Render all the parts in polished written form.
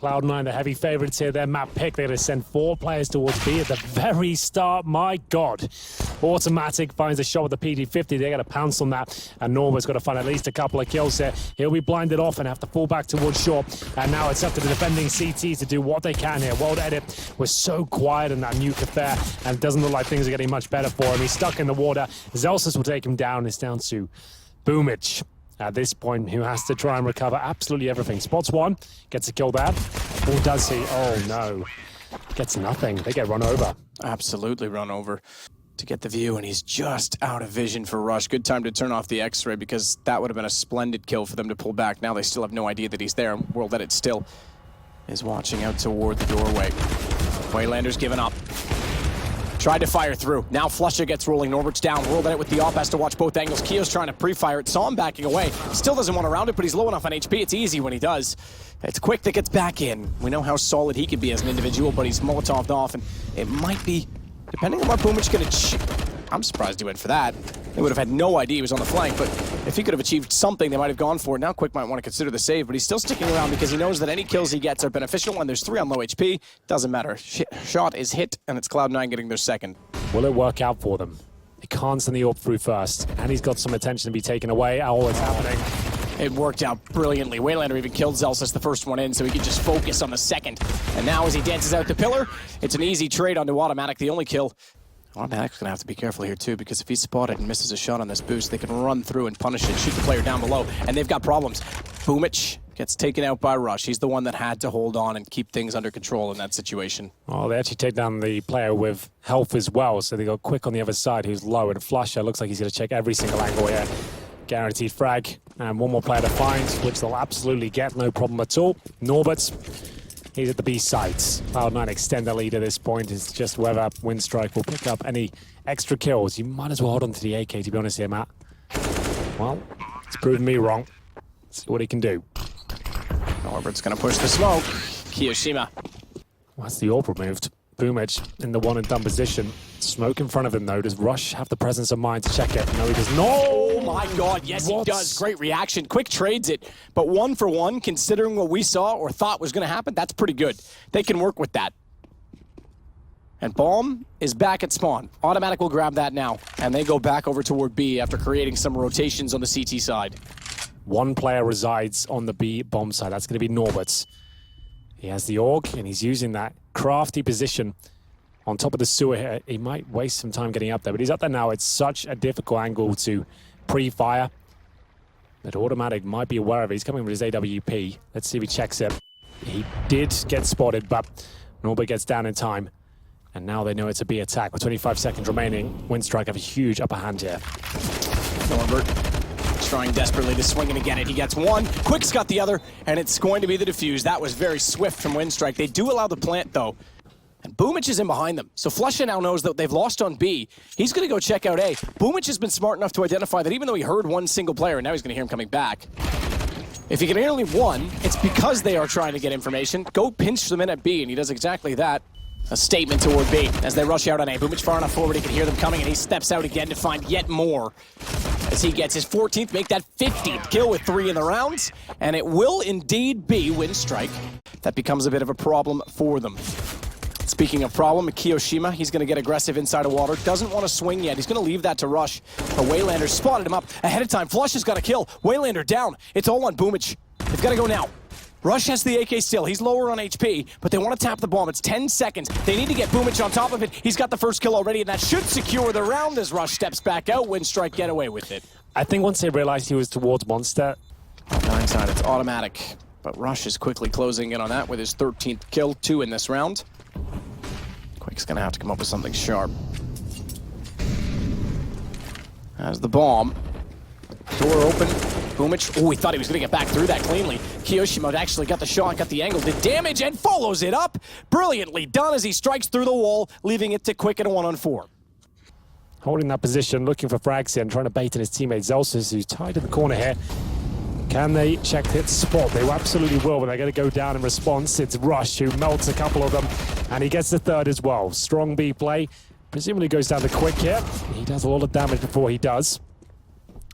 Cloud9, the heavy favorites here. Their map pick. They're going to send 4 players towards B at the very start. My God. Automatic finds a shot with the PD-50. They got to pounce on that. And Norma's got to find at least a couple of kills here. He'll be blinded off and have to fall back towards shore. And now it's up to the defending CT to do what they can here. World Edit was so quiet in that nuke affair. And it doesn't look like things are getting much better for him. He's stuck in the water. Zelsis will take him down. It's down to Boomich at this point, who has to try and recover absolutely everything. Spots one, gets a kill there. Or does he? Oh no, gets nothing. They get run over. Absolutely run over to get the view, and he's just out of vision for Rush. Good time to turn off the X-ray, because that would have been a splendid kill for them to pull back. Now they still have no idea that he's there. World Edit still is watching out toward the doorway. Waylander's given up. Tried to fire through. Now Flusha gets rolling. Norbert's down. World Edit with the op has to watch both angles. Keo's trying to pre-fire it. Saw him backing away. Still doesn't want to round it, but he's low enough on HP. It's easy when he does. It's Quick that gets back in. We know how solid he can be as an individual, but he's Molotoved off, and it might be, depending on what Boomich can achieve. I'm surprised he went for that. They would have had no idea he was on the flank, but if he could have achieved something, they might have gone for it. Now Quick might want to consider the save, but he's still sticking around because he knows that any kills he gets are beneficial when there's 3 on low HP. Doesn't matter. Shot is hit, and it's Cloud9 getting their second. Will it work out for them? They can't send the AWP through first, and he's got some attention to be taken away. Oh, it's happening. It worked out brilliantly. Waylander even killed Zelsis the first one in, so he could just focus on the second. And now as he dances out the pillar, it's an easy trade onto Automatic, the only kill. Automatic's gonna have to be careful here too, because if he's spotted and misses a shot on this boost, they can run through and punish it, shoot the player down below, and they've got problems. Boomich gets taken out by Rush. He's the one that had to hold on and keep things under control in that situation. Oh, they actually take down the player with health as well, so they go Quick on the other side, who's low, and Flusha looks like he's gonna check every single angle here. Guaranteed frag, and one more player to find, which they'll absolutely get, no problem at all. Norbert, he's at the B sites. Cloud9 extend the lead at this point. It's just whether Winstrike will pick up any extra kills. You might as well hold on to the AK, to be honest here, Matt. Well, it's proven me wrong. Let's see what he can do. Norbert's gonna push the smoke. Kiyoshima. Well, that's the AWP removed. Boomich in the one and done position. Smoke in front of him though. Does Rush have the presence of mind to check it? No, he does not. Oh my God, yes he does. Great reaction. Quick trades it, but 1 for 1, considering what we saw or thought was gonna happen, that's pretty good. They can work with that. And Bomb is back at spawn. Automatic will grab that now, and they go back over toward B after creating some rotations on the CT side. One player resides on the B bomb side. That's gonna be Norbert's. He has the AUG, and he's using that crafty position on top of the sewer here. He might waste some time getting up there, but he's up there now. It's such a difficult angle to pre-fire that Automatic might be aware of it. He's coming with his AWP. Let's see if he checks it. He did get spotted, but Norbert gets down in time. And now they know it's a B attack. With 25 seconds remaining, Winstrike have a huge upper hand here. Norbert trying desperately to swing it again, and he gets one. Quick's got the other, and it's going to be the defuse. That was very swift from Winstrike. They do allow the plant, though. And Boomich is in behind them. So Flusha now knows that they've lost on B. He's going to go check out A. Boomich has been smart enough to identify that even though he heard one single player, and now he's going to hear him coming back. If he can hear only one, it's because they are trying to get information. Go pinch them in at B, and he does exactly that. A statement toward B as they rush out on A. Boomich far enough forward, he can hear them coming, and he steps out again to find yet more. As he gets his 14th, make that 15th kill with 3 in the rounds. And it will indeed be Winstrike. That becomes a bit of a problem for them. Speaking of problem, Kiyoshima, he's going to get aggressive inside of water. Doesn't want to swing yet. He's going to leave that to Rush. But Waylander spotted him up ahead of time. Flush has got a kill. Waylander down. It's all on Boomich. They've got to go now. Rush has the AK still. He's lower on HP, but they want to tap the bomb. It's 10 seconds. They need to get Boomich on top of it. He's got the first kill already, and that should secure the round as Rush steps back out. Winstrike get away with it. I think once they realized he was towards Monster. Nine side, it's Automatic. But Rush is quickly closing in on that with his 13th kill, 2 in this round. Quick's gonna have to come up with something sharp. As the bomb. Door open. Boomich, oh, he thought he was going to get back through that cleanly. Kiyoshima actually got the shot, got the angle, did damage, and follows it up. Brilliantly done as he strikes through the wall, leaving it to Quick at a 1-on-4. Holding that position, looking for frags here, and trying to bait in his teammate Zelsis, who's tied in the corner here. Can they check hit spot? They absolutely will, but they're going to go down in response. It's Rush who melts a couple of them, and he gets the third as well. Strong B play. Presumably goes down to Quick here. He does a lot of damage before he does.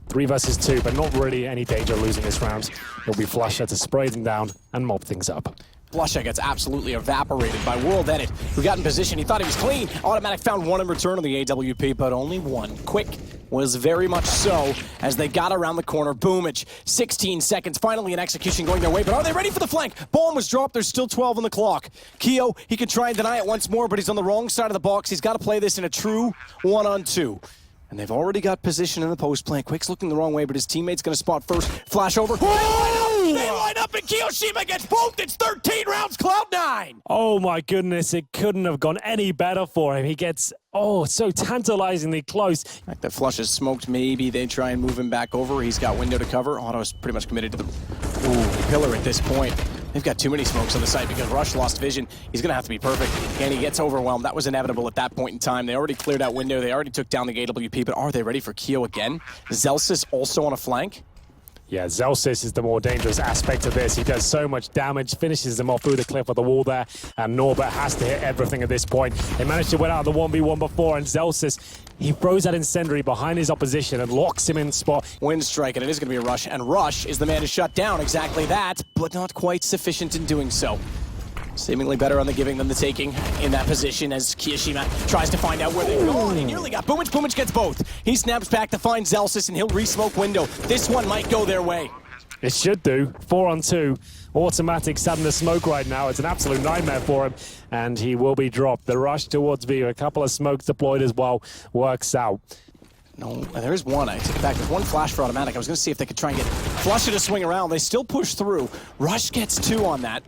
3 versus 2, but not really any danger of losing this round. It'll be Flusha to spray them down and mob things up. Flusha gets absolutely evaporated by World Edit, who got in position. He thought he was clean. Automatic found one in return on the AWP, but only one. Quick was very much so as they got around the corner. Boomich, 16 seconds, finally an execution going their way, but are they ready for the flank? Bomb was dropped, there's still 12 on the clock. Keo, he can try and deny it once more, but he's on the wrong side of the box. He's got to play this in a true 1-on-2. And they've already got position in the post plant. Quick's looking the wrong way, but his teammate's going to spot first. Flash over. They line up and Kiyoshima gets both. It's 13 rounds, Cloud9. Oh my goodness, it couldn't have gone any better for him. He gets, so tantalizingly close. Like the flush is smoked, maybe they try and move him back over. He's got window to cover. Otto's pretty much committed to the pillar at this point. They've got too many smokes on the site because Rush lost vision. He's going to have to be perfect, and he gets overwhelmed. That was inevitable at that point in time. They already cleared out window. They already took down the AWP, but are they ready for Keo again? Zelsis also on a flank. Yeah, Zelsis is the more dangerous aspect of this. He does so much damage, finishes them off through the cliff of the wall there, and Norbert has to hit everything at this point. They managed to win out of the 1v1 before, and Zelsis, he throws that incendiary behind his opposition and locks him in spot. Winstrike, and it is going to be a Rush, and Rush is the man to shut down exactly that, but not quite sufficient in doing so. Seemingly better on the giving than the taking in that position as Kiyoshima tries to find out where they've gone. He nearly got Boomich. Boomich gets both. He snaps back to find Zelsis, and he'll re-smoke window. This one might go their way. It should do. 4-on-2. Automatic sat in the smoke right now. It's an absolute nightmare for him, and he will be dropped. The rush towards V, a couple of smokes deployed as well, works out. No, there is one. I take it back. There's one flash for Automatic. I was going to see if they could try and get Flusha to swing around. They still push through. Rush gets 2 on that.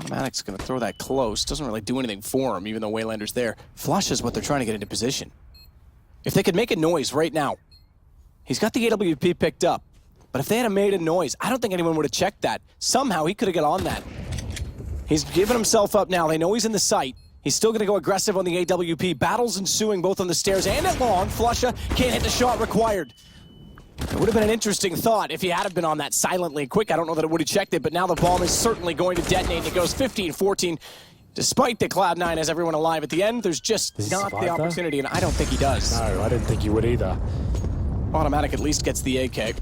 Automatic's going to throw that close. Doesn't really do anything for him, even though Waylander's there. Flush is what they're trying to get into position. If they could make a noise right now, he's got the AWP picked up. But if they had made a noise, I don't think anyone would have checked that. Somehow, he could have got on that. He's given himself up now. They know he's in the site. He's still going to go aggressive on the AWP. Battles ensuing both on the stairs and at long. Flusha can't hit the shot required. It would have been an interesting thought if he had been on that silently quick. I don't know that it would have checked it, but now the bomb is certainly going to detonate. It goes 15-14. Despite the Cloud9 has everyone alive at the end, there's just not the opportunity, and I don't think he does. No, I didn't think he would either. Automatic at least gets the AK.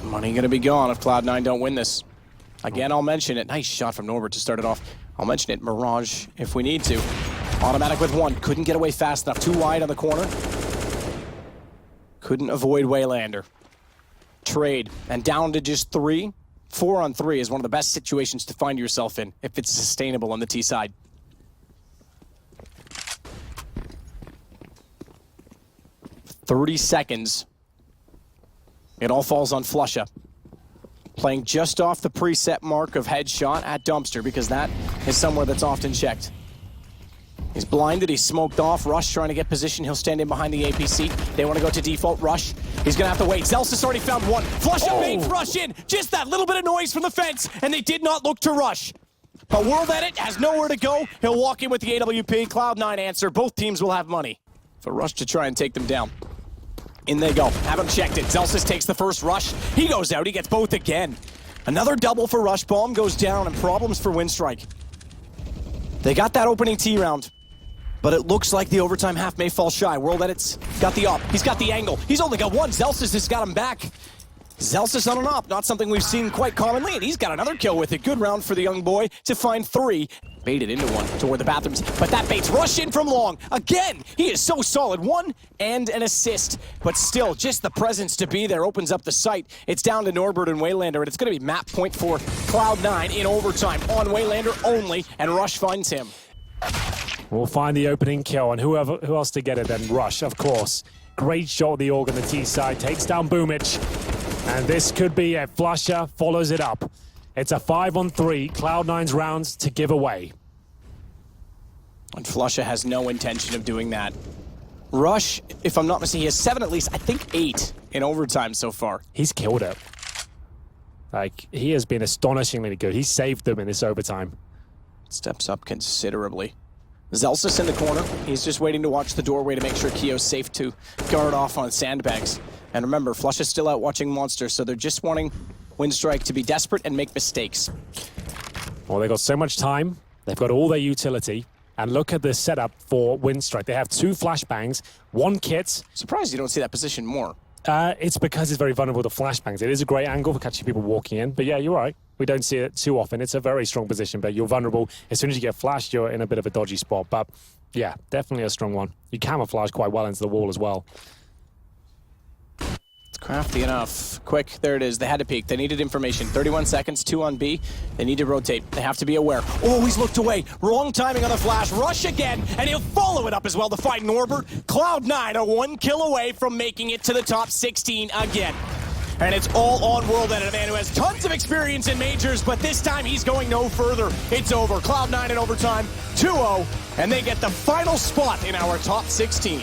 Money going to be gone if Cloud9 don't win this. Again, I'll mention it. Nice shot from Norbert to start it off. I'll mention it. Mirage if we need to. Automatic with 1. Couldn't get away fast enough. Too wide on the corner. Couldn't avoid Waylander. Trade. And down to just 3. 4-on-3 is one of the best situations to find yourself in if it's sustainable on the T side. "30 seconds. It all falls on Flusha. Playing just off the preset mark of headshot at dumpster because that is somewhere that's often checked. He's blinded, he's smoked off. Rush trying to get position. He'll stand in behind the APC. They want to go to default. Rush. He's going to have to wait. Zelsis already found 1. Flusha baits Rush in. Just that little bit of noise from the fence, and they did not look to rush. But World Edit has nowhere to go. He'll walk in with the AWP. Cloud9 answer. Both teams will have money for Rush to try and take them down. In they go. Haven't checked it. Zelsis takes the first rush. He goes out. He gets both again. Another double for Rush. Bomb goes down, and problems for Winstrike. They got that opening T round. But it looks like the overtime half may fall shy. World Edit's got the up. He's got the angle. He's only got 1. Zelsis has got him back. Zelsis on an op. Not something we've seen quite commonly. And he's got another kill with it. Good round for the young boy to find 3. Baited into 1 toward the bathrooms. But that baits Rush in from long. Again, he is so solid. 1 and an assist. But still, just the presence to be there opens up the site. It's down to Norbert and Waylander. And it's going to be map point for Cloud9 in overtime. On Waylander only. And Rush finds him. We'll find the opening kill, and who else to get it then? Rush, of course. Great shot of the org on the T side, takes down Boomich. And this could be it. Flusha follows it up. It's a 5-on-3, Cloud9's rounds to give away. And Flusha has no intention of doing that. Rush, if I'm not mistaken, he has 7 at least, I think 8 in overtime so far. He's killed it. Like, he has been astonishingly good. He saved them in this overtime. Steps up considerably. Zelsis in the corner. He's just waiting to watch the doorway to make sure Keo's safe to guard off on sandbags. And remember, Flush is still out watching Monster, so they're just wanting Winstrike to be desperate and make mistakes. Well, they've got so much time. They've got all their utility. And look at the setup for Winstrike. They have 2 flashbangs, 1 kit. Surprised you don't see that position more. It's because it's very vulnerable to flashbangs. It is a great angle for catching people walking in. But yeah, you're right. We don't see it too often. It's a very strong position, but you're vulnerable. As soon as you get flashed, you're in a bit of a dodgy spot. But yeah, definitely a strong one. You camouflage quite well into the wall as well. It's crafty enough. Quick, there it is. They had to peek. They needed information. 31 seconds, 2 on B. They need to rotate. They have to be aware. Oh, he's looked away. Wrong timing on the flash. Rush again, and he'll follow it up as well to find Norbert. Cloud9 are 1 kill away from making it to the top 16 again. And it's all on World Edit, a man who has tons of experience in majors, but this time he's going no further. It's over. Cloud9 in overtime, 2-0, and they get the final spot in our top 16.